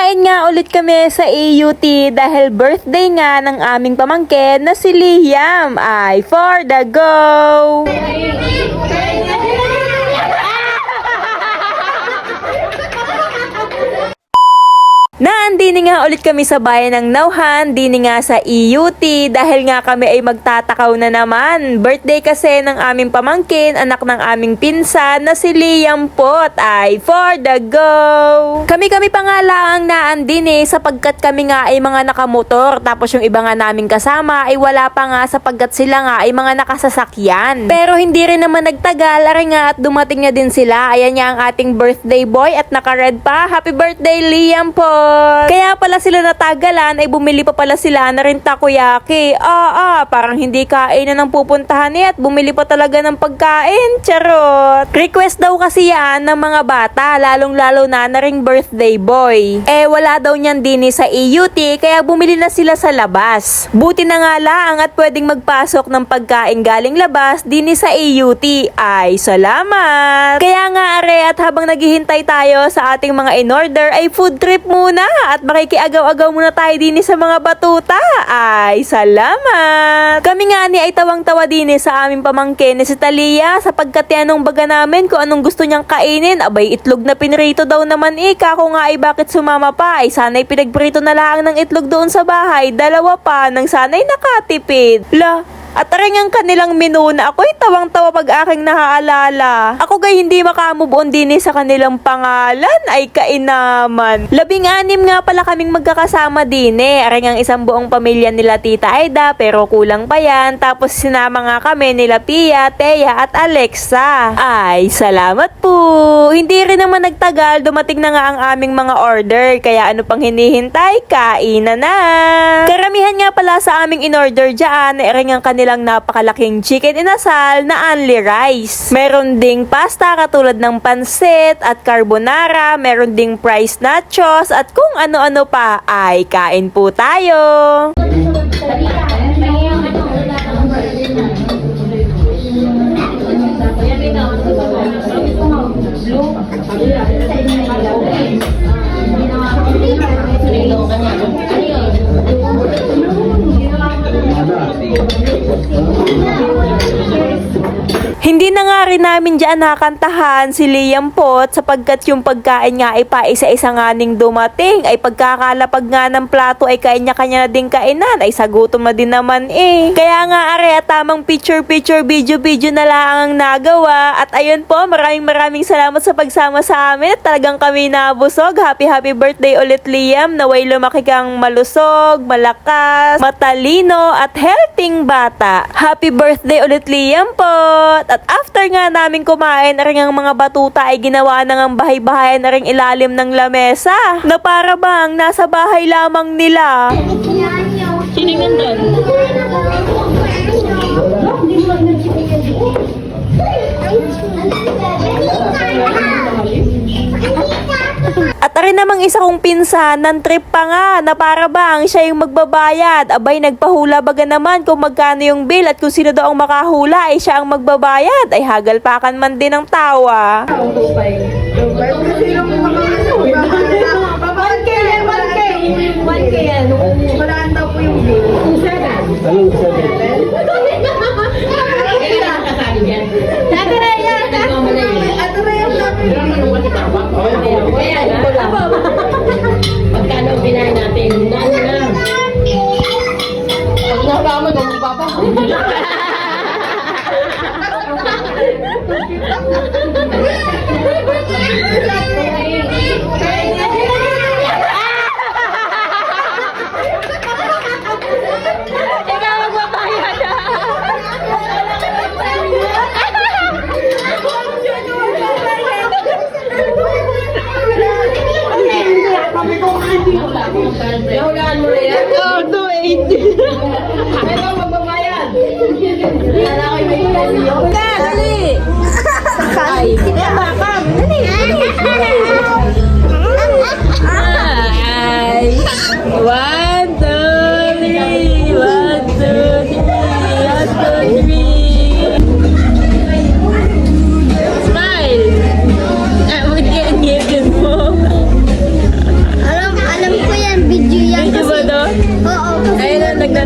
Kumain nga ulit kami sa AUT dahil birthday nga ng aming pamangkin na si Liam ay for the go! Naandini nga ulit kami sa bayan ng Nauhan, dini nga sa EUT dahil nga kami ay magtatakaw na naman. Birthday kasi ng aming pamangkin, anak ng aming pinsan na si Liam Pot ay for the go! Kami pa nga lang naandini sapagkat kami nga ay mga nakamotor tapos yung iba nga naming kasama ay wala pa nga sapagkat sila nga ay mga nakasasakyan. Pero hindi rin naman nagtagal, ari nga at dumating na din sila. Ayan nga ang ating birthday boy at naka-red pa. Happy birthday Liam Pot! Kaya pala sila natagalan ay bumili pa pala sila na rin takoyaki. Parang hindi kain na nang pupuntahan niya at bumili pa talaga ng pagkain. Charot! Request daw kasi yan ng mga bata, lalong-lalo na ring birthday boy. Wala daw niyan din sa EUT kaya bumili na sila sa labas. Buti na nga lang at pwedeng magpasok ng pagkain galing labas din sa EUT. Ay, salamat! Kaya nga are at habang naghihintay tayo sa ating mga in-order ay food trip muna at makikiagaw-agaw muna tayo din sa mga batuta. Ay, salamat! Kami nga ni ay tawang-tawa din sa aming pamangkin ni si Talia sapagkat yanong baga namin kung anong gusto niyang kainin. Abay, itlog na pinrito daw naman Kako nga ay bakit sumama pa ay sana'y pinagprito na lang ng itlog doon sa bahay. Dalawa pa nang sana'y nakatipid. At aring ang kanilang menu na ako'y tawang-tawa pag aking naaalala. Ako gay hindi makamove on din sa kanilang pangalan ay kainaman. 16 nga pala kaming magkakasama din Aring ang isang buong pamilya nila Tita Aida pero kulang pa yan. Tapos sinama nga kami nila Pia, Thea at Alexa. Ay, salamat po. Hindi rin naman nagtagal, dumating na nga ang aming mga order. Kaya ano pang hinihintay? Kainan na. Karamihan nga pala sa aming in-order dyan, aring ang nilang napakalaking chicken inasal na only rice. Meron ding pasta katulad ng pansit at carbonara, meron ding fries nachos at kung ano-ano pa ay kain po tayo. Hindi na nga rin namin dyan nakantahan si Liam Pot sapagkat yung pagkain nga ay paisa-isa nga ning dumating ay pagkakalapag nga ng plato ay kanya-kanya na din kainan ay sagutom na din naman Kaya nga are at tamang picture video na lang ang nagawa at ayun po maraming salamat sa pagsama sa amin at talagang kami nabusog. Happy birthday ulit Liam, naway lumaki kang malusog, malakas, matalino at healthy bata. Happy birthday ulit Liam Pot! At after nga namin kumain, aring ang mga batuta ay ginawa na ng bahay-bahayan na ring ilalim ng lamesa na para bang nasa bahay lamang nila. Siningan doon. At rin namang isa kong pinsan ng trip pa nga na para bang siya yung magbabayad. Abay, nagpahula baga naman kung magkano yung bill at kung sino daw ang makahula ay siya ang magbabayad. Ay hagalpakan man din ang tawa. 1K yan. Walaan daw po yung bill. 2.7. Pagkano binahin natin? Ano lang? Pag nakakama, magpapa. Ikaw magbabayad Nahulaan mo na yan? Oo, 280. Ikaw magbabayad. Wala kayo may kasyo. Dali! Ay, bakam. Dali! Ay! 1, 2, 3! 1, 2, 3! 1, 2, 3! Smile! Ang ngipin mo. Alam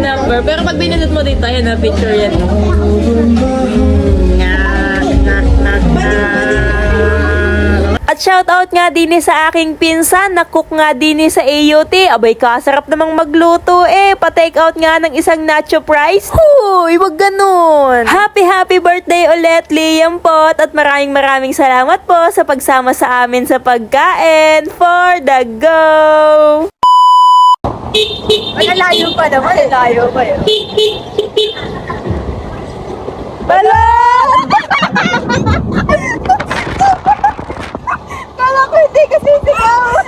number. Pero pag binunod mo dito, ayan na, picture yan. At shoutout nga din sa aking pinsan na cook nga din sa AUT. Abay, kasarap namang magluto eh. Pa-take out nga ng isang nacho fries. Huy, wag ganun. Happy birthday ulit, Liam Pot. At maraming salamat po sa pagsama sa amin sa pagkain. For the go! Malalayo pa naman, layo pa yun. Bala! Kala ko hindi kasi sigaw.